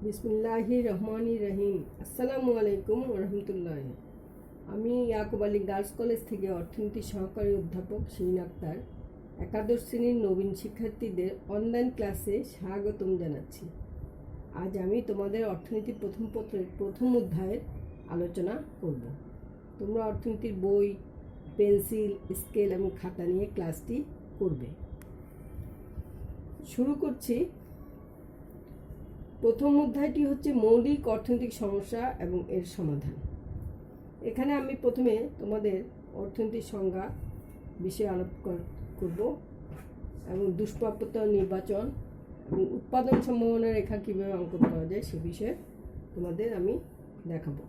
বিসমিল্লাহির রহমানির রহিম। আসসালামু আলাইকুম রহমতুল্লাহ। আমি ইয়াকুব আলী গার্লস কলেজ থেকে অর্থনীতি সহকারী অধ্যাপক শিরিন আক্তার একাদশ শ্রেণীর নবীন শিক্ষার্থীদের অনলাইন ক্লাসে স্বাগতম জানাচ্ছি। আজ আমি তোমাদের অর্থনীতি প্রথম পত্রের প্রথম অধ্যায়ের আলোচনা করব। তোমরা অর্থনীতির বই, পেন্সিল, স্কেল এবং খাতা নিয়ে ক্লাসটি করবে। শুরু করছি। প্রথম অধ্যায়টি হচ্ছে মৌলিক অর্থনৈতিক সমস্যা এবং এর সমাধান। এখানে আমি প্রথমে তোমাদের অর্থনীতির সংজ্ঞা বিষয়ে আলোচনা করব এবং দুষ্প্রাপ্যতা নির্বাচন এবং উৎপাদন সম্ভাবনা রেখা কীভাবে অঙ্কন করা যায় সে বিষয়ে তোমাদের আমি দেখাবো।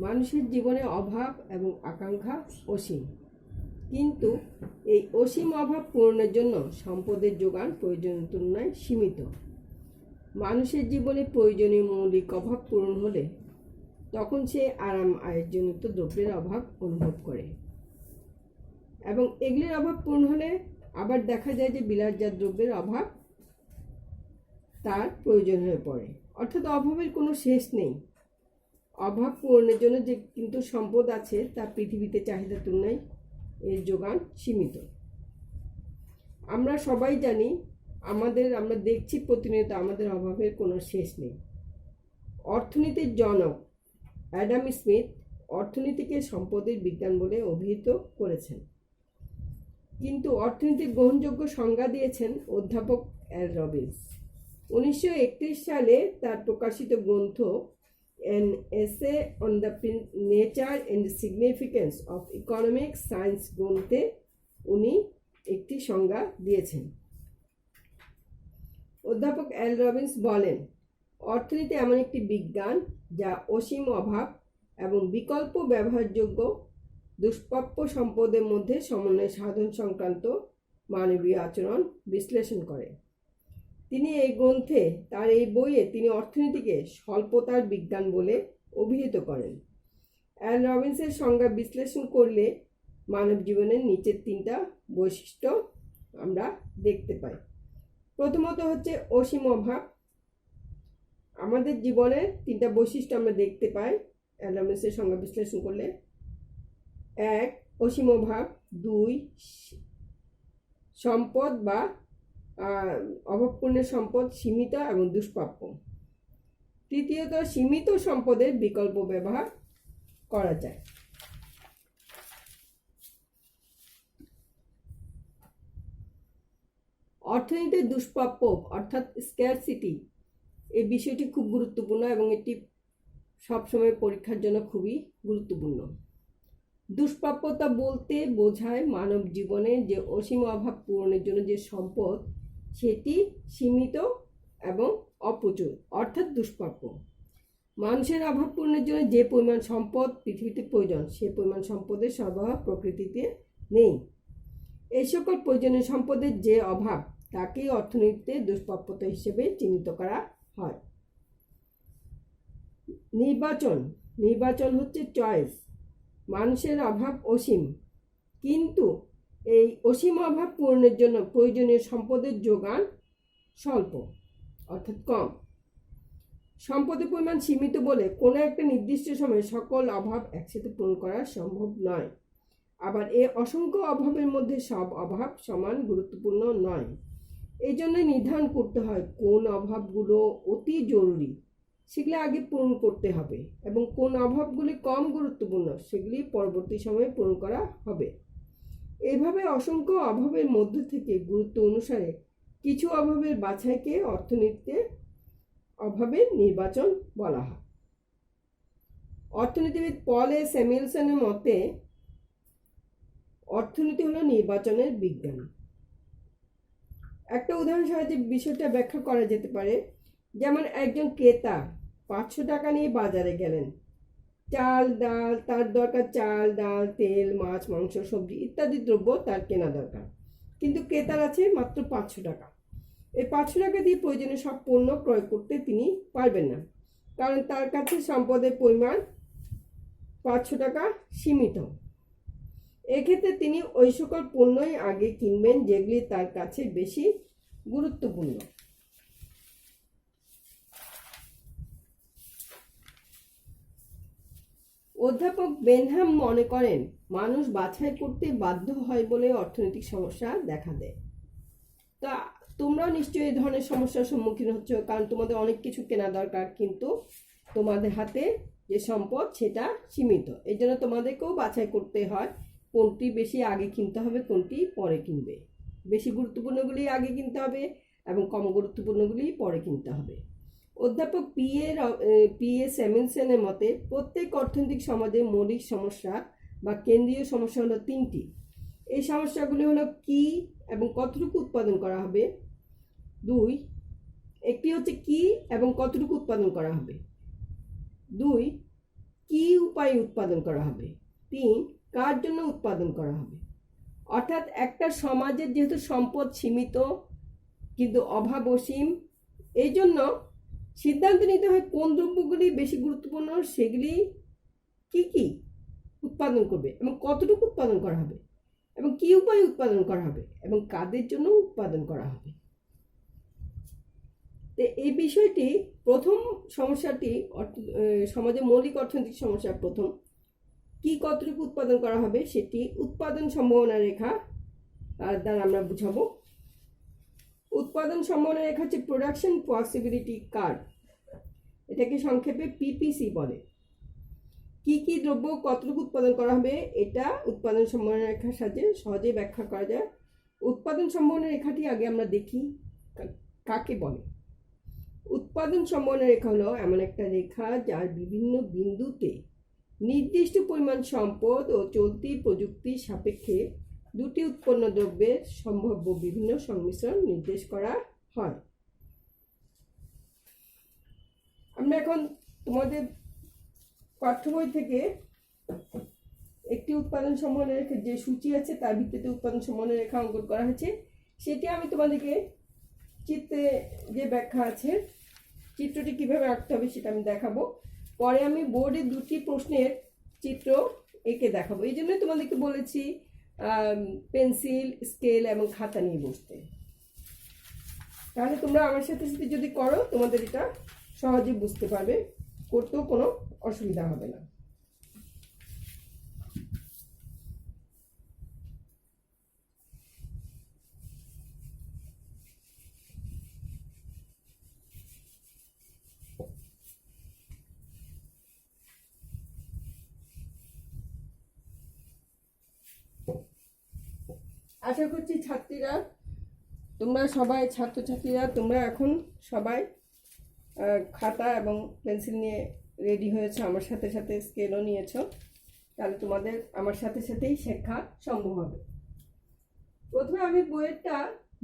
মানুষের জীবনে অভাব এবং আকাঙ্ক্ষা অসীম, কিন্তু এই অসীম অভাব পূরণের জন্য সম্পদের যোগান প্রয়োজনের তুলনায় সীমিত। মানুষের জীবনে প্রয়োজনীয় মৌলিক অভাব পূরণ হলে তখন সে আরাম আয়েরজনিত দ্রব্যের অভাব অনুভব করে এবং এগুলির অভাব পূরণ হলে আবার দেখা যায় যে বিলাসজাত দ্রব্যের অভাব তার প্রয়োজন হয়ে পড়ে। অর্থাৎ অভাবের কোনো শেষ নেই। অভাব পূরণের জন্য যে কিন্তু সম্পদ আছে তা পৃথিবীতে চাহিদার তুলনায় এর যোগান সীমিত। আমরা সবাই জানি, আমরা দেখছি প্রতিনিয়ত আমাদের অভাবের কোনো শেষ নেই। অর্থনীতির জনক অ্যাডাম স্মিথ অর্থনীতিকে সম্পদের বিজ্ঞান বলে অভিহিত করেছেন, কিন্তু অর্থনীতির গ্রহণযোগ্য সংজ্ঞা দিয়েছেন অধ্যাপক এল রবিন্স। 1931 সালে তার প্রকাশিত গ্রন্থ An Essay on the Nature and Significance of Economic Science গ্রন্থে উনি একটি সংজ্ঞা দিয়েছেন। অধ্যাপক এল রবিন্স বলেন, অর্থনীতি এমন একটি বিজ্ঞান যা অসীম অভাব এবং বিকল্প ব্যবহারযোগ্য দুষ্প্রাপ্য সম্পদের মধ্যে সমন্বয় সাধন সংক্রান্ত মানবীয় আচরণ বিশ্লেষণ করে। তিনি এই গ্রন্থে তার এই বইয়ে তিনি অর্থনীতিকে স্বল্পতার বিজ্ঞান বলে অভিহিত করেন। এল রবিন্সের সংজ্ঞা বিশ্লেষণ করলে মানব জীবনের নিচের তিনটা বৈশিষ্ট্য আমরা দেখতে পাই। প্রথমত হচ্ছে অসীম অভাব। আমাদের জীবনের তিনটা বৈশিষ্ট্য আমরা দেখতে পাই এল রবিন্সের সংজ্ঞা বিশ্লেষণ করলে। 1, অসীম অভাব। 2, সম্পদ বা অভাবপূর্ণ সম্পদ সীমিত এবং দুষ্প্রাপ্য। তৃতীয়ত, সীমিত সম্পদের বিকল্প ব্যবহার করা যায়। অর্থনীতির দুষ্প্রাপ্য অর্থাৎ স্ক্যারসিটি, এই বিষয়টি খুব গুরুত্বপূর্ণ এবং এটি সবসময় পরীক্ষার জন্য খুবই গুরুত্বপূর্ণ। দুষ্প্রাপ্যতা বলতে বোঝায় মানব জীবনে যে অসীম অভাব পূরণের জন্য যে সম্পদ সেটি সীমিত এবং অপ্রচুর, অর্থাৎ দুষ্প্রাপ্য। মানুষের অভাব পূরণের জন্য যে পরিমাণ সম্পদ পৃথিবীতে প্রয়োজন সে পরিমাণ সম্পদের সরবরাহ প্রকৃতিতে নেই। এই সকল প্রয়োজনীয় সম্পদের যে অভাব তাকেই অর্থনীতিতে দুষ্প্রাপ্যতা হিসেবে চিহ্নিত করা হয়। নির্বাচন হচ্ছে চয়েস। মানুষের অভাব অসীম, কিন্তু এই অসীম অভাব পূরণের জন্য প্রয়োজনীয় সম্পদের যোগান স্বল্প অর্থাৎ কম। সম্পদের পরিমাণ সীমিত বলে কোনো একটা নির্দিষ্ট সময়ে সকল অভাব একসাথে পূরণ করা সম্ভব নয়। আবার অসংখ্য অভাবের মধ্যে সব অভাব সমান গুরুত্বপূর্ণ নয়। এই জন্যই নির্ধারণ করতে হয় কোন অভাবগুলো অতি জরুরি সেগুলি আগে পূরণ করতে হবে এবং কোন অভাবগুলি কম গুরুত্বপূর্ণ সেগুলি পরবর্তী সময়ে পূরণ করা হবে। এইভাবে অসংখ্য অভাবের মধ্য থেকে গুরুত্ব অনুসারে কিছু অভাবের বাছাইকে অর্থনীতিতে অভাবের নির্বাচন বলা হয়। অর্থনীতিবিদ পল এ স্যামুয়েলসনের মতে অর্থনীতি হলো নির্বাচনের বিজ্ঞান। একটা উদাহরণ সাহায্যে বিষয়টা ব্যাখ্যা করা যেতে পারে। যেমন একজন ক্রেতা 500 টাকা নিয়ে বাজারে গেলেন। তার দরকার চাল, ডাল, তেল, মাছ, মাংস, সবজি ইত্যাদি দ্রব্য তার কেনা দরকার, কিন্তু ক্রেতার আছে মাত্র 500 টাকা। এই 500 টাকা দিয়ে প্রয়োজনীয় সব পণ্য ক্রয় করতে তিনি পারবেন না, কারণ তার কাছে সম্পদের পরিমাণ 500 টাকা সীমিত। এক্ষেত্রে তিনি ওই সকল পণ্যই আগে কিনবেন যেগুলি তার কাছে বেশি গুরুত্বপূর্ণ। অধ্যাপক বেনহাম মনে করেন মানুষ বাছাই করতে বাধ্য হয় বলে অর্থনৈতিক সমস্যা দেখা দেয়। তা তোমরাও নিশ্চয়ই এই ধরনের সমস্যার সম্মুখীন হচ্ছ, কারণ তোমাদের অনেক কিছু কেনা দরকার, কিন্তু তোমাদের হাতে যে সম্পদ সেটা সীমিত। এই জন্য তোমাদেরকেও বাছাই করতে হয় কোনটি বেশি আগে কিনতে হবে, কোনটি পরে কিনবে। বেশি গুরুত্বপূর্ণগুলি আগে কিনতে হবে এবং কম গুরুত্বপূর্ণগুলি পরে কিনতে হবে। অধ্যাপক পি এ স্যামুয়েলসনের মতে প্রত্যেক অর্থনৈতিক সমাজের মৌলিক সমস্যা বা কেন্দ্রীয় সমস্যা হলো তিনটি। এই সমস্যাগুলি হলো কি এবং কতটুকু উৎপাদন করা হবে, দুই, একটি হচ্ছে কি এবং কতটুকু উৎপাদন করা হবে, দুই, কি উপায়ে উৎপাদন করা হবে, তিন, কার জন্য উৎপাদন করা হবে। অর্থাৎ একটা সমাজের যেহেতু সম্পদ সীমিত কিন্তু অভাব অসীম, এই জন্য সিদ্ধান্ত নিতে হয় কোন দ্রব্যগুলি বেশি গুরুত্বপূর্ণ, সেগুলি কি উৎপাদন করবে এবং কতটুকু উৎপাদন করা হবে এবং কি উপায়ে উৎপাদন করা হবে এবং কাদের জন্য উৎপাদন করা হবে। তো এই বিষয়টি প্রথম সমস্যাটি সমাজের মৌলিক অর্থনৈতিক সমস্যা। প্রথম কি কতটুকু উৎপাদন করা হবে সেটি উৎপাদন সম্ভাবনা রেখা দ্বারা আমরা বুঝাবো। উৎপাদন সম্ভাবনা রেখা হচ্ছে প্রোডাকশন পসিবিলিটি কার্ভ, এটাকে সংক্ষেপে পিপিসি বলে। কি দ্রব্য কতটুকু উৎপাদন করা হবে এটা উৎপাদন সম্ভাবনা রেখার সাহায্যে সহজেই ব্যাখ্যা করা যায়। উৎপাদন সম্ভাবনা রেখাটি আগে আমরা দেখি কাকে বলে। উৎপাদন সম্ভাবনা রেখা হলো এমন একটা রেখা যার বিভিন্ন বিন্দুতে নির্দিষ্ট পরিমাণ সম্পদ ও চলতি প্রযুক্তির সাপেক্ষে দুটি উৎপন্ন দ্রব্যের সম্ভাব্য বিভিন্ন সংমিশ্রণ নির্দেশ করা হয়। আমরা এখন তোমাদের পাঠ্য বই থেকে একটি উৎপাদন সম্ভাবনা রেখা যে সূচি আছে তার ভিত্তিতে উৎপাদন সম্ভাবনা রেখা অঙ্কন করা হয়েছে, সেটি আমি তোমাদেরকে চিত্রে যে ব্যাখ্যা আছে চিত্রটি কিভাবে আঁকতে হবে সেটা আমি দেখাবো। পরে আমি বোর্ডে দুটি প্রশ্নের চিত্র এঁকে দেখাবো। এই জন্য তোমাদেরকে বলেছি পেন্সিল, স্কেল এবং খাতা নিয়ে বসতে। তাহলে তোমরা আমার সাথে সাথে যদি করো তোমাদের এটা সহজে বুঝতে পারবে, করতেও কোনো অসুবিধা হবে না। আশা করছি ছাত্রীরা তোমরা সবাই ছাত্রছাত্রীরা তোমরা এখন সবাই খাতা এবং পেন্সিল নিয়ে রেডি হয়েছো, আমার সাথে সাথে স্কেলও নিয়েছো। তাহলে তোমাদের আমার সাথে সাথেই শেখা সম্ভব হবে। প্রথমে আমি বইয়েরটা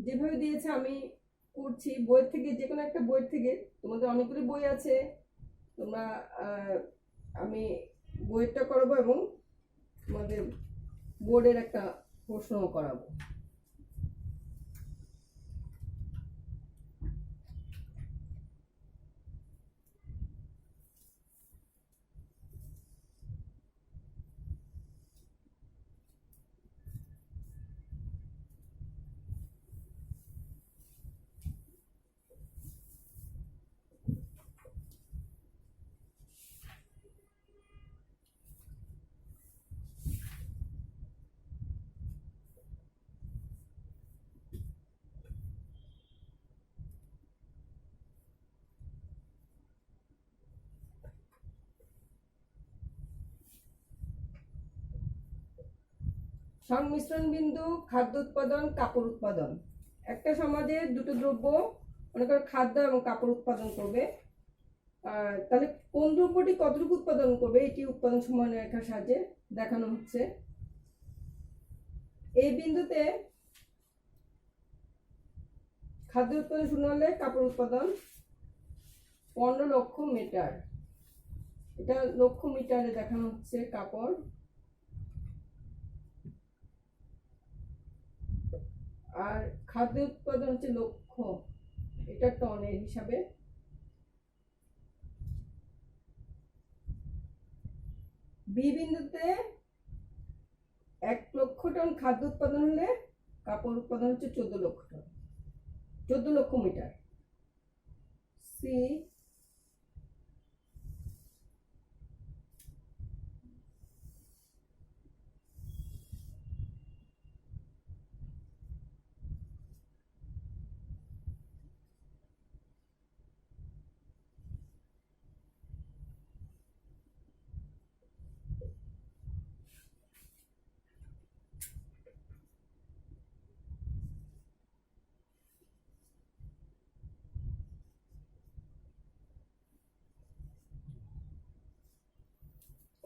যেভাবে দিয়েছে আমি করছি, বইয়ের থেকে যে কোনো একটা বইয়ের থেকে, তোমাদের অনেকগুলি বই আছে, তোমরা আমি বইয়েরটা করাবো এবং তোমাদের বোর্ডের একটা প্রশ্নও করাবো। সংমিশ্রণ বিন্দু, খাদ্য উৎপাদন, কাপড় উৎপাদন। একটা সমাজে দুটো দ্রব্য মনে করো খাদ্য এবং কাপড় উৎপাদন করবে, তাহলে কোন দ্রব্যটি কতটুকু উৎপাদন করবে এটি উৎপাদন সম্ভাবনা রেখার সাহায্যে দেখানো হচ্ছে। এই বিন্দুতে খাদ্য উৎপাদন শূন্য হলে কাপড় উৎপাদন 15 লক্ষ মিটার, এটা লক্ষ মিটারে দেখানো হচ্ছে কাপড়। আর খাদ্য উৎপাদন হচ্ছে লক্ষ, এটা টনের হিসাবে। বি বিন্দুতে 1 লক্ষ টন খাদ্য উৎপাদন হলে কাপড় উৎপাদন হচ্ছে 14 লক্ষ টন, 14 লক্ষ মিটার। সি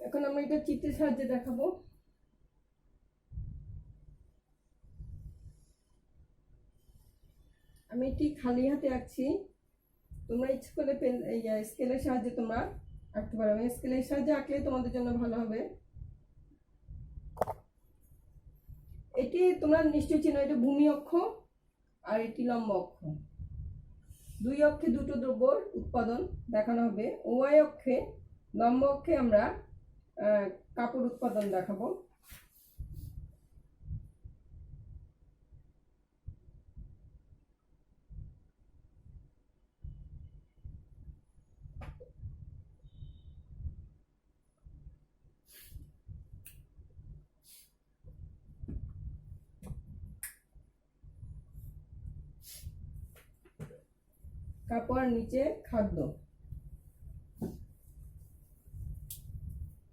এখন আমরা এটা চিত্রের সাহায্যে দেখাবো। আমি ঠিক খালি হাতে আঁকছি, তোমরা ইচ্ছে করলে পেন স্কেলের সাহায্যে তোমরা আঁকতে পারো। স্কেলের সাহায্যে আঁকলে তোমাদের জন্য ভালো হবে। এটি তোমরা নিশ্চয়ই চিনো, এটা ভূমি অক্ষ আর এটি লম্ব অক্ষ। দুই অক্ষে দুটো দ্রব্যর উৎপাদন দেখানো হবে। ওয়াই অক্ষে, লম্ব অক্ষে আমরা কাপড় উৎপাদন দেখাবো। কাপড় নিচে খাদ্য।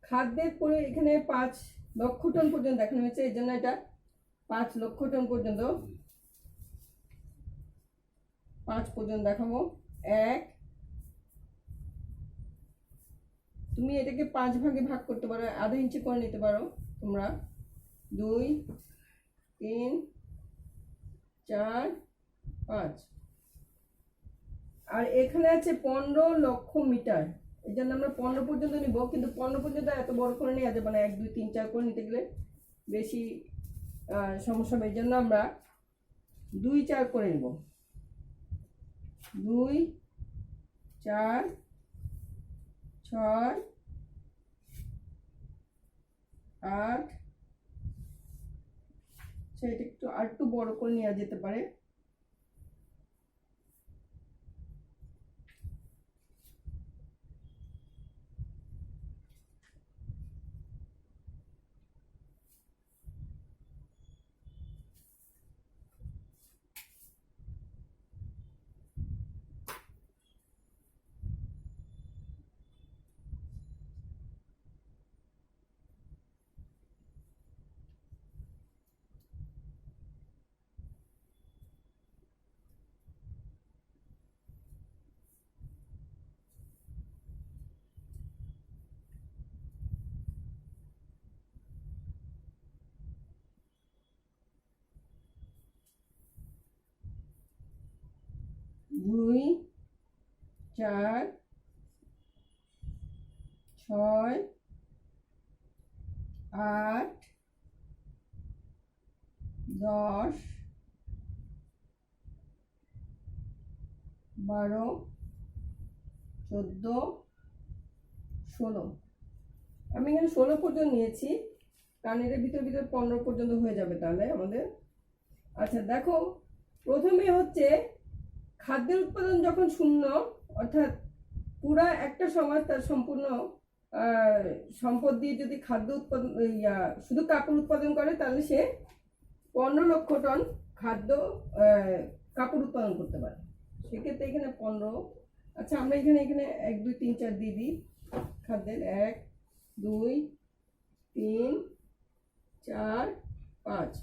খাদ্যের পরে এখানে 5 লক্ষ টন পর্যন্ত দেখানো হয়েছে, এই জন্য এটা 5 লক্ষ টন পর্যন্ত 5 পর্যন্ত দেখাবো। 1, তুমি এটাকে 5 ভাগে ভাগ করতে পারো, আধা ইঞ্চি করে নিতে পারো তোমরা। 2, 3, 4, 5। আর এখানে আছে 15 লক্ষ মিটার, এই জন্য আমরা 15 পর্যন্ত নিব, কিন্তু 15 পর্যন্ত এত বড় করে নেওয়া যাবে না, 1, 2, 3, 4 করে নিতে গেলে বেশি সমস্যা হবে। এই জন্য আমরা 2, 4 করে নিব। 2, 4, 6, 8। সেটা একটু বড় করে নেওয়া যেতে পারে। দুই, 4, 6, 8, 10, 12, 14, 16। আমি এখানে 16 পর্যন্ত নিয়েছি, কারণ এর ভিতর 15 পর্যন্ত হয়ে যাবে তাহলে আমাদের। আচ্ছা দেখো, প্রথমে হচ্ছে খাদ্যের উৎপাদন যখন শূন্য, অর্থাৎ পুরা একটা সমাজ তার সম্পূর্ণ সম্পদ দিয়ে যদি খাদ্য উৎপাদন শুধু কাপড় উৎপাদন করে, তাহলে সে 15 লক্ষ টন খাদ্য কাপড় উৎপাদন করতে পারে। সেক্ষেত্রে এখানে 15। আচ্ছা আমরা এখানে 1, 2, 3, 4 দিয়ে দিই খাদ্যের। 1, 2, 3, 4, 5।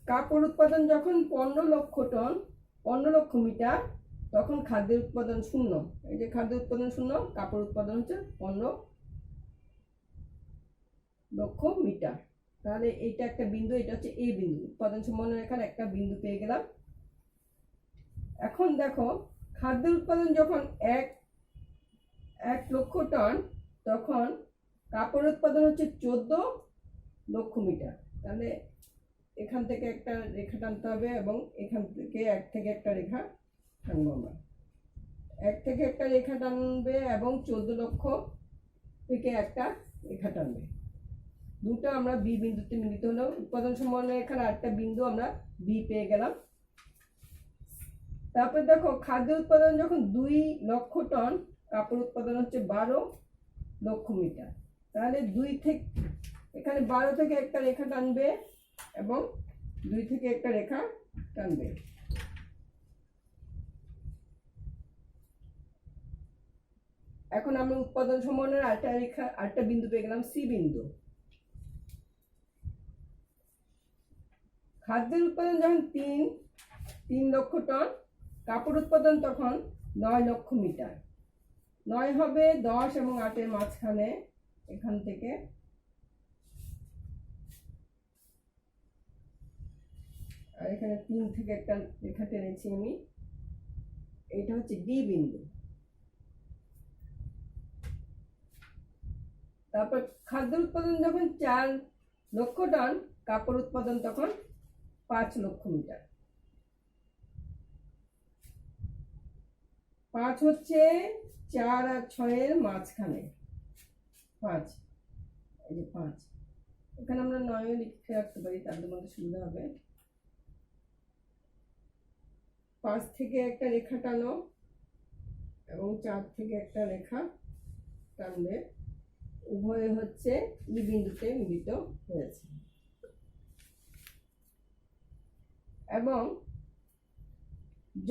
কাপড় উৎপাদন যখন 15 লক্ষ টন, 15 লক্ষ মিটার, তখন খাদ্যের উৎপাদন শূন্য। এই যে খাদ্য উৎপাদন শূন্য, কাপড় উৎপাদন হচ্ছে 15 লক্ষ মিটার। তাহলে এইটা একটা বিন্দু, এটা হচ্ছে এ বিন্দু, উৎপাদন সম্ভাবনা রেখার একটা বিন্দু পেয়ে গেলাম। এখন দেখো, খাদ্যের উৎপাদন যখন 1 লক্ষ টন, তখন কাপড় উৎপাদন হচ্ছে 14 লক্ষ মিটার। তাহলে এখান থেকে একটা রেখা টানতে হবে এবং এখান থেকে 1 থেকে একটা রেখা টানবো আমরা। 1 থেকে একটা রেখা টানবে এবং 14 লক্ষ থেকে একটা রেখা টানবে। দুটো আমরা বি বিন্দুতে মিলিত হলো। উৎপাদন সম্ভাবনা রেখার আরেকটা বিন্দু আমরা বি পেয়ে গেলাম। তারপর দেখো, খাদ্য উৎপাদন যখন 2 লক্ষ টন, কাপড় উৎপাদন হচ্ছে 12 লক্ষ মিটার। তাহলে 2 থেকে এখানে 12 থেকে একটা রেখা টানবে এবং 2 থেকে একটা রেখা টানবে। এখন আমরা উৎপাদন সম্ভাবনার আরেকটা বিন্দু পেয়ে গেলাম, সি বিন্দু। খাদ্যের উৎপাদন যখন 3 লক্ষ টন, কাপড় উৎপাদন তখন 9 লক্ষ মিটার। 9 হবে 10 এবং 8-এর মাঝখানে, এখান থেকে আর এখানে 3 থেকে একটা রেখা টেনেছি আমি, এটা হচ্ছে ডি বিন্দু। তারপর খাদ্য উৎপাদন যখন 4 লক্ষ টন, কাপড় উৎপাদন তখন 5 লক্ষ মিটার। 5 হচ্ছে 4 আর 6-এর মাঝখানে, 5, এই যে 5, এখানে আমরা 9 লিখে রাখতে পারি, তাদের মধ্যে সুবিধা হবে। 5 থেকে একটা রেখা টানো এবং 4 থেকে একটা রেখা টানলে উভয় হচ্ছে ই বিন্দুতে মিলিত হয়েছে। এবং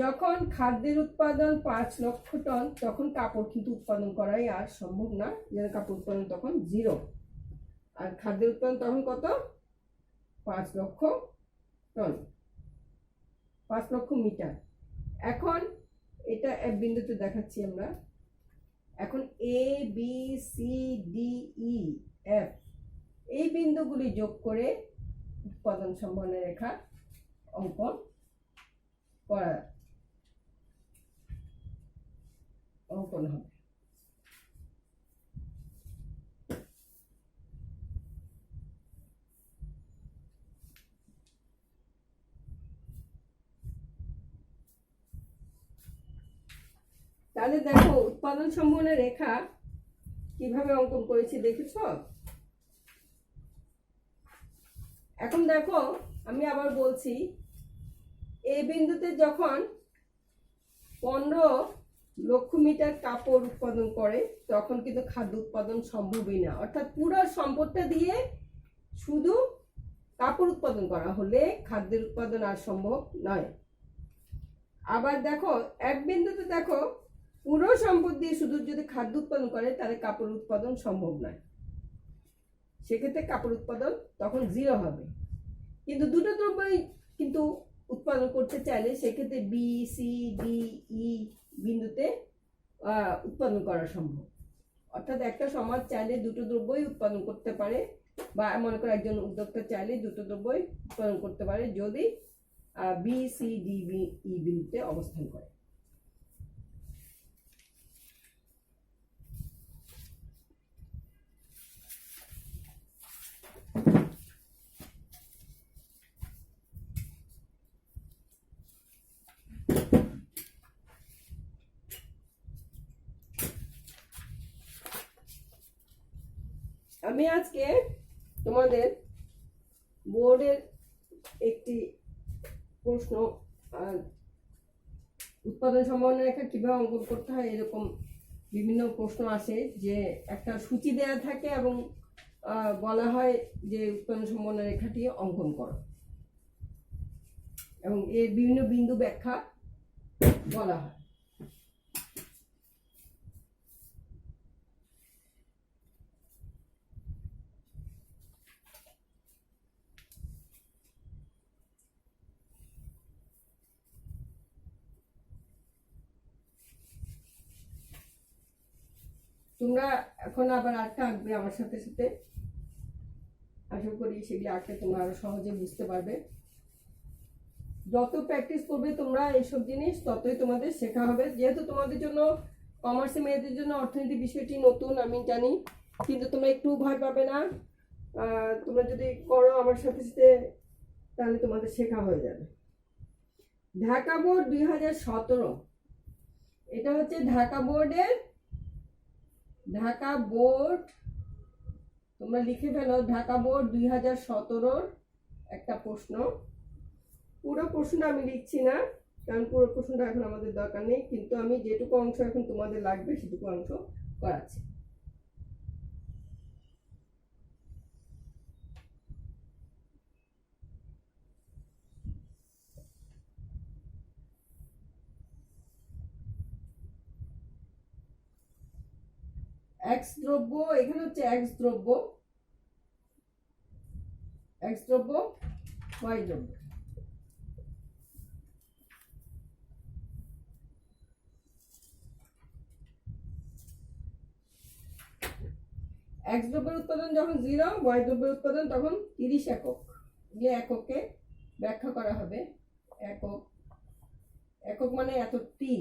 যখন খাদ্যের উৎপাদন 5 লক্ষ টন, তখন কাপড় কিন্তু উৎপাদন করাই আর সম্ভব না, যেন কাপড় উৎপাদন তখন 0, আর খাদ্যের উৎপাদন তখন কত? 5 লক্ষ টন, 5 লক্ষ মিটার। এখন এটা এক বিন্দুতে দেখাচ্ছি আমরা। এখন A B C D E F এই বিন্দুগুলি যোগ করে উৎপাদন সম্ভাবনা রেখা অঙ্কন হবে। তাহলে দেখো উৎপাদন সম্ভাবনা রেখা কিভাবে অঙ্কন করেছি দেখেছ? এখন দেখো আমি আবার বলছি, এই বিন্দুতে যখন 15 লক্ষ মিটার কাপড় উৎপাদন করে, তখন কিন্তু খাদ্য উৎপাদন সম্ভবই না। অর্থাৎ পুরো সম্পদটা দিয়ে শুধু কাপড় উৎপাদন করা হলে খাদ্যের উৎপাদন আর সম্ভব নয়। আবার দেখো এক বিন্দুতে দেখো পুরো সম্পদ দিয়ে শুধু যদি খাদ্য উৎপাদন করে, তাহলে কাপড় উৎপাদন সম্ভব নয়, সেক্ষেত্রে কাপড় উৎপাদন তখন 0 হবে। কিন্তু দুটো দ্রব্যই কিন্তু উৎপাদন করতে চাইলে সেক্ষেত্রে বি সি ডি ই বিন্দুতে উৎপাদন করা সম্ভব। অর্থাৎ একটা সমাজ চাইলে দুটো দ্রব্যই উৎপাদন করতে পারে, বা মনে করো একজন উদ্যোক্তা চাইলে দুটো দ্রব্যই উৎপাদন করতে পারে, যদি বি সি ডি ই বিন্দুতে অবস্থান করে। আমি আজকে তোমাদের বোর্ডের একটি প্রশ্ন, উৎপাদন সম্ভাবনা রেখা কিভাবে অঙ্কন করতে হয়, এরকম বিভিন্ন প্রশ্ন আসে, যে একটা সূচি দেওয়া থাকে এবং বলা হয় যে উৎপাদন সম্ভাবনা রেখাটি অঙ্কন করো, এবং এর বিভিন্ন বিন্দু ব্যাখ্যা বলা হয়। তোমরা এখন আবার আঁকতে আঁকবে আমার সাথে সাথে, আশা করি সেগুলি আঁকতে তোমরা আরো সহজে বুঝতে পারবে। যত প্র্যাকটিস করবে তোমরা এইসব জিনিস, ততই তোমাদের শেখা হবে। যেহেতু তোমাদের জন্য, কমার্সে মেয়েদের জন্য অর্থনীতি বিষয়টি নতুন আমি জানি, কিন্তু তোমরা একটু ভয় পাবে না। তোমরা যদি করো আমার সাথে সাথে, তাহলে তোমাদের শেখা হয়ে যাবে। ঢাকা বোর্ড 2017, এটা হচ্ছে ঢাকা বোর্ড, তোমরা লিখে ফেলো, ঢাকা বোর্ড 2017 একটা প্রশ্ন। পুরো প্রশ্নটা আমি লিখছি না, কারণ পুরো প্রশ্নটা এখন আমাদের দরকার নেই, কিন্তু আমি যেটুকু অংশ এখন তোমাদের লাগবে সেটুকু অংশ করাচ্ছি। এক্স দ্রব্য, এখানে হচ্ছে এক্স দ্রব্য, ওয়াই দ্রব্য। এক্স দ্রব্যের উৎপাদন যখন 0, ওয়াই দ্রব্যের উৎপাদন তখন 30 একক। যে এককে ব্যাখ্যা করা হবে, একক, একক মানে এত টি।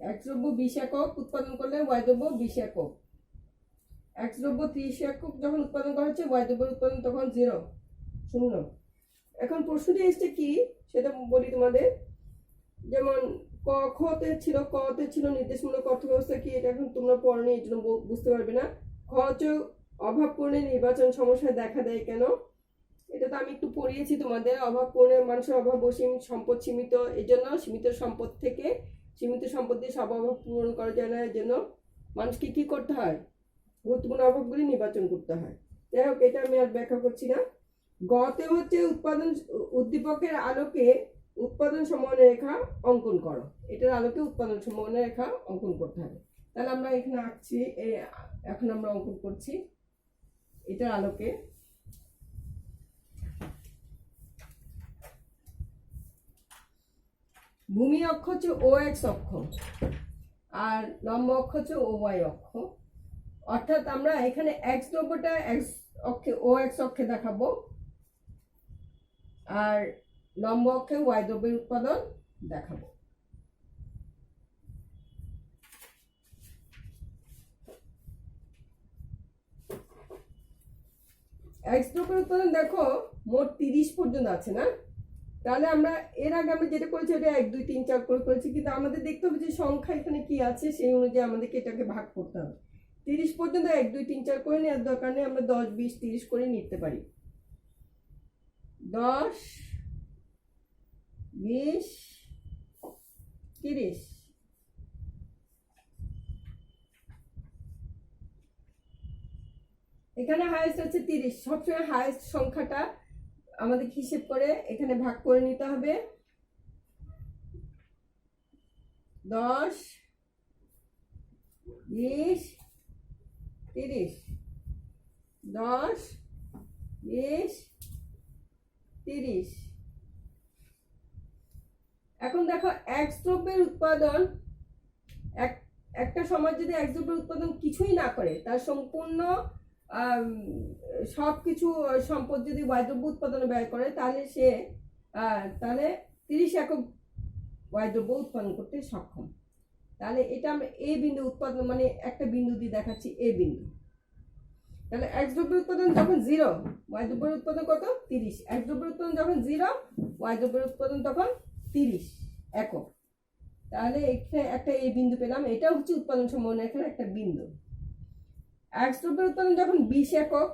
এক্স দ্রব্য 20 একক উৎপাদন করলে ওয়াই দ্রব্য 20 একক। এক্স দ্রব্য 30 একক যখন উৎপাদন করা হচ্ছে, ওয়াই দ্রব্যের উৎপাদন তখন 0, 0। এখন প্রশ্নটি এসছে কি সেটা বলি তোমাদের। যেমন কতে ছিল নির্দেশমূলক অর্থ ব্যবস্থা কি, এটা এখন তোমরা পড়নি, এই জন্য বুঝতে পারবে না। খ হচ্ছে অভাব পূরণে নির্বাচন সমস্যায় দেখা দেয় কেন, এটা তো আমি একটু পড়িয়েছি তোমাদের। অভাব পূরণে মানুষের অভাব অসীম, সম্পদ সীমিত, এই জন্য সীমিত সম্পদ থেকে সীমিত সম্পদ দিয়ে সব অভাব পূরণ করা যায় না, এর জন্য মানুষকে কি করতে হয়, গুরুত্বপূর্ণ অভাবগুলি নির্বাচন করতে হয়। যাই হোক, এটা আমি আর ব্যাখ্যা করছি না। গতে হচ্ছে উদ্দীপকের আলোকে উৎপাদন সম্ভাবনা রেখা অঙ্কন করো। এটার আলোকে উৎপাদন সম্ভাবনা রেখা অঙ্কন করতে হবে। তাহলে আমরা এখানে আঁকছি, এখন আমরা অঙ্কন করছি এটার আলোকে। ভূমি অক্ষ হচ্ছে ও এক্স অক্ষ, আর লম্ব অক্ষ হচ্ছে ও ওয়াই অক্ষ। অর্থাৎ আমরা এখানে এক্স দ্রব্যটা এক্স অক্ষে, ও এক্স অক্ষে দেখাবো, আর লম্ব অক্ষে ওয়াই দ্রব্যের উৎপাদন দেখাবো। এক্স দ্রব্যের উৎপাদন দেখো মোট 30 পর্যন্ত আছে না। তাহলে আমরা এর আগে আমরা যেটা করেছি ওটা 1 2 3 4 করে করেছি, কিন্তু আমাদের দেখতে হবে যে সংখ্যা এখানে কি আছে, সেই অনুযায়ী আমাদেরকে এটাকে ভাগ করতে হবে। 30 পর্যন্ত 1 2 3 4 করে নেওয়ার দরকার নেই, আমরা 10 20 30 করে নিতে পারি। 10 20 30। এখানে হাইয়েস্ট আছে 30, সবসময় হাইয়েস্ট সংখ্যাটা আমাদের হিসেব করে এখানে ভাগ করে নিতে হবে। 10 20 30, 10 20 30। এখন দেখো এক্স দ্রব্যের উৎপাদন, একটা সমাজ যদি এক্স দ্রব্যের উৎপাদন কিছুই না করে, তার সম্পূর্ণ সবকিছু সম্পদ যদি ওয়াই দ্রব্য উৎপাদনে ব্যয় করে, তাহলে সে তাহলে 30 একক ওয়াই দ্রব্য উৎপাদন করতে সক্ষম। তাহলে এটা আমরা এ বিন্দু উৎপাদন, মানে একটা বিন্দু দিয়ে দেখাচ্ছি, এ বিন্দু। তাহলে এক্স দ্রব্যের উৎপাদন যখন 0, ওয়াই দ্রব্যের উৎপাদন কত, 30। এক্স দ্রব্যের উৎপাদন যখন 0, ওয়াই দ্রব্যের উৎপাদন তখন 30 একক। তাহলে এখানে একটা এ বিন্দু পেলাম, এটা হচ্ছে উৎপাদন সম্ভাবনা এখানে একটা বিন্দু। এক্স দ্রব্যের উৎপাদন যখন 20 একক,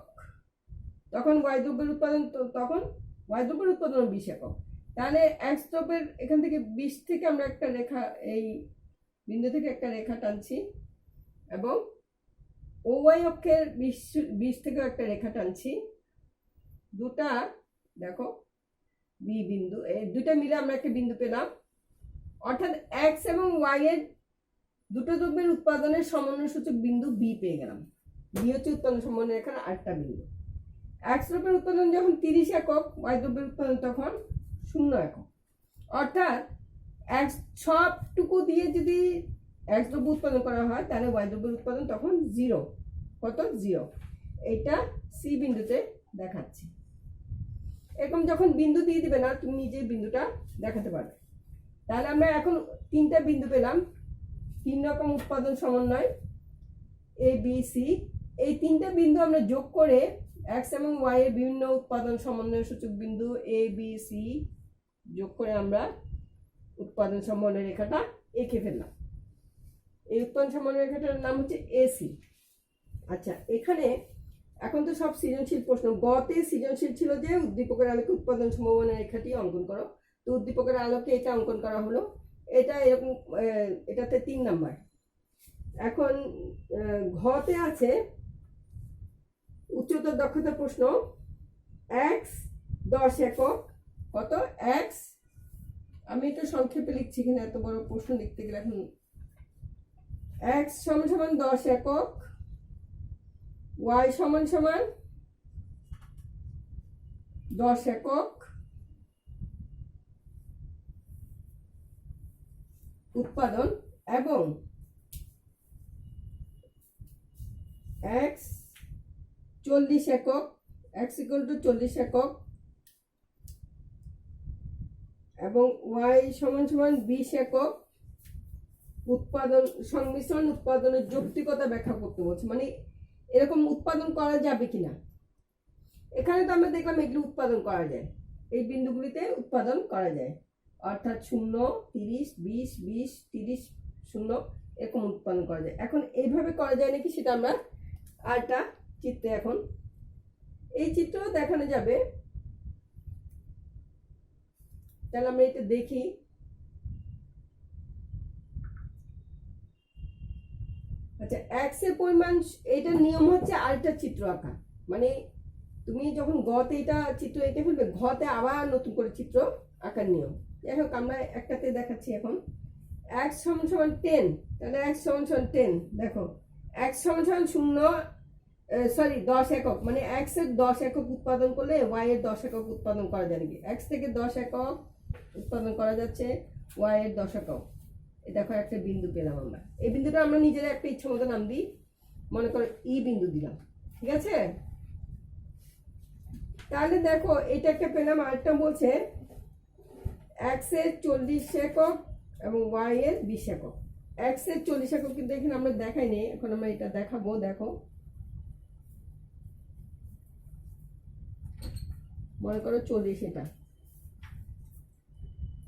তখন ওয়াই দ্রব্যের উৎপাদন তখন ওয়াই দ্রব্যের উৎপাদন 20 একক। তাহলে এক্স দ্রব্যের এখান থেকে 20 থেকে আমরা একটা রেখা, এই বিন্দু থেকে একটা রেখা টানছি, এবং ও ওয়াই অক্ষের 20 থেকে একটা রেখা টানছি। দুটা দেখো বি বিন্দু, এই দুটা মিলে আমরা একটা বিন্দু পেলাম। অর্থাৎ এক্স এবং ওয়াই এর দুটো দ্রব্যের উৎপাদনের সমন্বয় সূচক বিন্দু বি পেয়ে গেলাম। বি হচ্ছে উৎপাদন সম্ভাবনা রেখার আরেকটা বিন্দু। এক্স দ্রব্যের উৎপাদন যখন 30 একক, ওয়াই দ্রব্যের উৎপাদন তখন 0 একক। অর্থাৎ এক্স সবটুকু দিয়ে যদি এক্স দ্রব্য উৎপাদন করা হয়, তাহলে ওয়াই দ্রব্যের উৎপাদন তখন 0, কত, 0। এটা সি বিন্দুতে দেখাচ্ছি। এরকম যখন বিন্দু দিয়ে দিবে না, তুমি নিজে বিন্দুটা দেখাতে পারবে। তাহলে আমরা এখন 3টা বিন্দু পেলাম, 3 রকম উৎপাদন সমন্বয় এ বি সি। এই 3টা বিন্দু আমরা যোগ করে এক্স এবং ওয়াই এর বিভিন্ন উৎপাদন সমন্বয় সূচক বিন্দু এ বি সি যোগ করে আমরা উৎপাদন সমন্বয় রেখাটা এঁকে ফেললাম। এই উৎপাদন সমন্বয় রেখাটার নাম হচ্ছে এসি। আচ্ছা, এখানে এখন তো সব সৃজনশীল প্রশ্ন। গতে সৃজনশীল ছিল যে উদ্দীপকের আলোকে উৎপাদন সম্ভাবনা রেখাটি অঙ্কন করো। তো উদ্দীপকের আলোকে এটা অঙ্কন করা হলো, এটা এরকম, এটাতে 3 নাম্বার। এখন ঘতে আছে উচ্চতর দক্ষতার প্রশ্ন। এক্স 10 একক, কত, এক্স, আমি এটা সংক্ষেপে লিখছি, এখানে এত বড় প্রশ্ন লিখতে গেলে এখন। এক্স সমান সমান 10 একক, ওয়াই সমান সমান 10 একক, উৎপাদন এবং x 40 একক, x ইকুয়াল টু 40 একক এবং y সমান সমান 20 একক উৎপাদন সংমিশ্রণ উৎপাদনের যৌক্তিকতা ব্যাখ্যা করতে বলছে। মানে এরকম উৎপাদন করা যাবে কিনা। এখানে তো আমরা দেখলাম এগুলো উৎপাদন করা যায়, এই বিন্দুগুলিতে উৎপাদন করা যায়, অর্থাৎ 0 30 20 20 30 0 এরকম উৎপাদন করা যায়। এখন এইভাবে করা যায় নাকি সেটা আমরা আরেকটা চিত্রে, এখন এই চিত্র দেখানো যাবে। তাহলে আমরা এটা দেখি। আচ্ছা, এক্স এর পরিমাণ, এইটার নিয়ম হচ্ছে আরেকটা চিত্র আঁকা। মানে তুমি যখন গতে এটা চিত্র এঁকে ফেলবে, ঘতে আবার নতুন করে চিত্র আঁকার নিয়ম। যাই হোক, আমরা একটাতে দেখাচ্ছি এখন। x সমান সমান 10, তাহলে x সমান সমান 10। দেখো x সমান সমান 10 একক, মানে x এর 10 একক উৎপাদন করলে y এর 10 একক উৎপাদন করা যায় নাকি? x থেকে 10 একক উৎপাদন করা যাচ্ছে, y এর 10 একক। এই দেখো একটা বিন্দু পেলাম আমরা। এই বিন্দুটা আমরা নিজেরা একটা ইচ্ছা মতো নাম দিই, মনে করো ই বিন্দু দিলাম, ঠিক আছে? তাহলে দেখো এটা একটা পেলাম, আরেকটা বলছে x এর 40 একক এবং y এর 20 একক। x এর 40 একক কিন্তু এখানে আমরা দেখাইনি, এখন আমরা এটা দেখাবো। দেখো মনে করো 40, এটা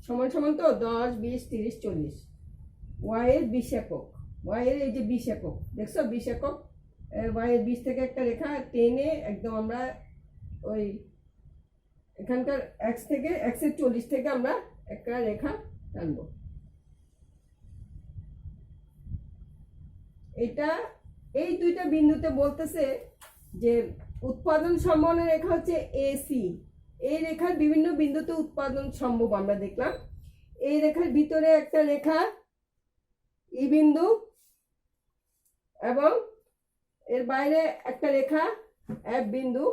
সমান সমান তো 10 20 30 40। y এর 20 একক, y এর এই যে 20 একক, দেখছো 20 একক, y এর 20 থেকে একটা রেখা টেনে একদম আমরা ওই এখানকার x থেকে, x এর 40 থেকে আমরা একটা রেখা টানবো। এটা এই দুইটা বিন্দুতে বলতেছে যে উৎপাদন সম্ভাবনা রেখা হচ্ছে AC। এই রেখার বিভিন্ন বিন্দুতে উৎপাদন সম্ভব আমরা দেখলাম। এই রেখার ভিতরে একটা রেখা ই বিন্দু এবং এর বাইরে একটা রেখা F বিন্দু,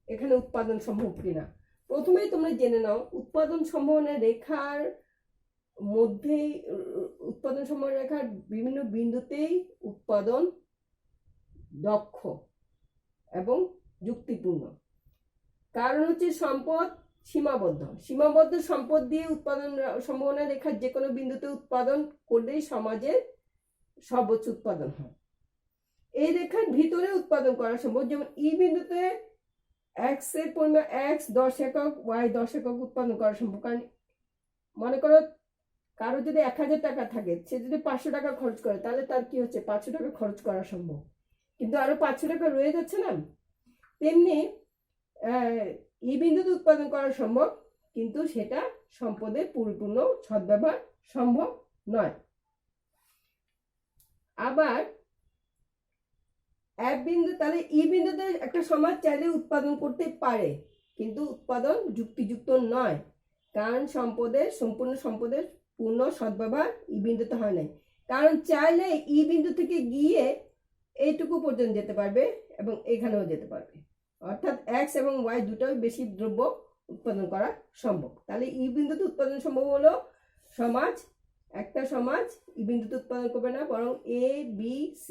এখানে উৎপাদন সম্ভব কিনা। প্রথমেই তোমরা জেনে নাও উৎপাদন সম্ভাবনা রেখার মধ্যেই, উৎপাদন সম্ভাবনা রেখার বিভিন্ন বিন্দুতেই উৎপাদন দক্ষ এবং যুক্তিপূর্ণ। কারণ হচ্ছে সম্পদ সীমাবদ্ধ, সীমাবদ্ধ সম্পদ দিয়ে উৎপাদন সম্ভাবনা রেখার যে কোনো বিন্দুতে উৎপাদন করলেই সমাজের সর্বোচ্চ উৎপাদন হয়। এই রেখার ভিতরে উৎপাদন করা সম্ভব, যেমন ই বিন্দুতে x এর পরিমাণ x 10 একক, y 10 একক উৎপাদন করা সম্ভব। কারণ মনে করো কারো যদি 1000 টাকা থাকে, সে যদি 500 টাকা খরচ করে, তাহলে তার কি হচ্ছে 500 টাকা খরচ করা সম্ভব, কিন্তু আরো 500 টাকা রয়ে যাচ্ছে না। তেমনি ই বিন্দুতে উৎপাদন করা সম্ভব, কিন্তু সেটা সম্পদের পরিপূর্ণ সদ্ব্যবহার সম্ভব নয়। আবার এক বিন্দু, তাহলে ই বিন্দুতে একটা সমাজ চাইলে উৎপাদন করতে পারে, কিন্তু উৎপাদন যুক্তিযুক্ত নয়, কারণ সম্পূর্ণ সম্পদের পূর্ণ সদ্ব্যবহার ই বিন্দুতে হয় নাই। কারণ চাইলে ই বিন্দু থেকে গিয়ে এইটুকু পর্যন্ত যেতে পারবে এবং এখানেও যেতে পারবে, অর্থাৎ x এবং y দুটোই বেশি দ্রব্য উৎপাদন করা সম্ভব। তাহলে ই বিন্দুতে উৎপাদন সম্ভব হলো সমাজ, একটা সমাজ ই বিন্দুতে উৎপাদন করবে না, বরং A B C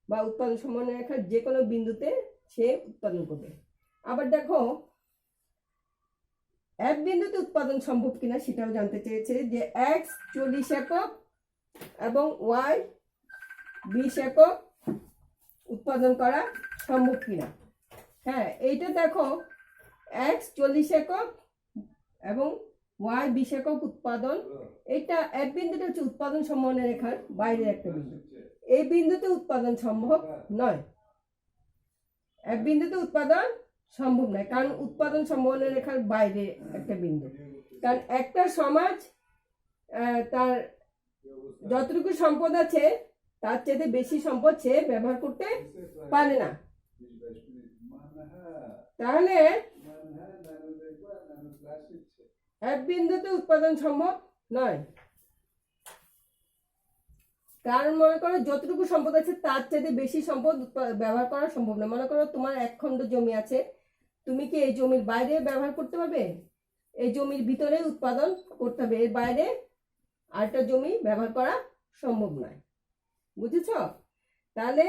বা উৎপাদন সম্ভাবনা রেখার যে কোনো বিন্দুতে সে উৎপাদন করবে। আবার দেখো এক বিন্দুতে উৎপাদন সম্ভব কিনা সেটাও জানতে চেয়েছে, যে x 40 একক এবং y 20 একক উৎপাদন করা সম্ভব কিনা। হ্যাঁ, এইটা দেখো x 40 একক এবং y 20 একক উৎপাদন, এটা এক বিন্দুটা হচ্ছে উৎপাদন সম্ভাবনা রেখার বাইরের একটা বিন্দু। এই বিন্দুতে উৎপাদন সম্ভব নয়, এক বিন্দুতে উৎপাদন সম্ভব নয়, কারণ উৎপাদন সম্ভাবনা রেখার বাইরে একটা বিন্দু। কারণ একটা সমাজ তার যতটুকু সম্পদ আছে তার চেয়ে বেশি সম্পদ সে ব্যবহার করতে পারে না। তাহলে এক বিন্দুতে উৎপাদন সম্ভব নয়, কারণ মনে করো যতটুকু সম্পদ আছে তার চেয়ে বেশি সম্পদ ব্যবহার করা সম্ভব না। মনে করো তোমার 1 খণ্ড জমি আছে, তুমি কি এই জমির বাইরে ব্যবহার করতে পারবে? এই জমির ভিতরে উৎপাদন করতে হবে, এর বাইরে আরেকটা জমি ব্যবহার করা সম্ভব নয়। বুঝেছ? তাহলে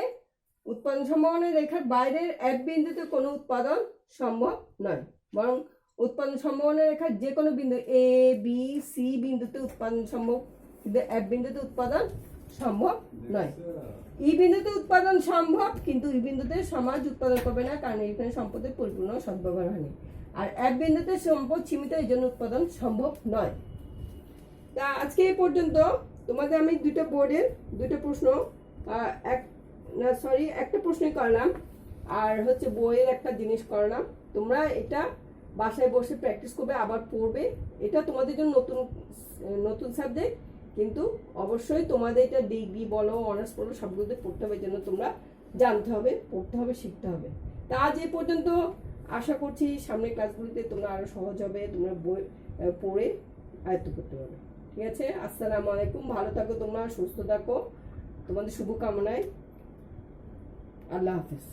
উৎপাদন সম্ভাবনা রেখার বাইরের এক বিন্দুতে কোনো উৎপাদন সম্ভব নয়, বরং উৎপাদন সম্ভাবনা রেখার যে কোনো বিন্দু এ বি সি বিন্দুতে উৎপাদন সম্ভব, কিন্তু এক বিন্দুতে উৎপাদন সম্ভব নয়। ই বিন্দুতে উৎপাদন সম্ভব, কিন্তু ই বিন্দুতে সমাজ উৎপাদন করবে না, কারণ এখানে সম্পদের পরিপূর্ণ সদ্ব্যবহার হয়নি। আর এক বিন্দুতে সম্পদ সীমিত, এই জন্য উৎপাদন সম্ভব নয়। তা আজকে এই পর্যন্ত তোমাদের আমি দুটো বোর্ডের দুটো প্রশ্ন, একটা প্রশ্নই করলাম, আর হচ্ছে বইয়ের একটা জিনিস করলাম। তোমরা এটা বাসায় বসে প্র্যাকটিস করবে, আবার পড়বে। এটা তোমাদের জন্য নতুন সাবজেক্ট, কিন্তু অবশ্যই তোমাদের এটা ডিগ্রি বলো, অনার্স বলো, সবগুলোতে পড়তে হবে। জন্য তোমরা জানতে হবে, পড়তে হবে, শিখতে হবে। তা আজ এই পর্যন্ত। আশা করছি সামনের ক্লাসগুলিতে তোমরা আরো সহজ হবে, তোমরা বই পড়ে আয়ত্ত করতে পারবে। ঠিক আছে? আসসালামু আলাইকুম। ভালো থাকো তোমরা, সুস্থ থাকো, তোমাদের শুভকামনায়। আল্লাহ হাফেজ।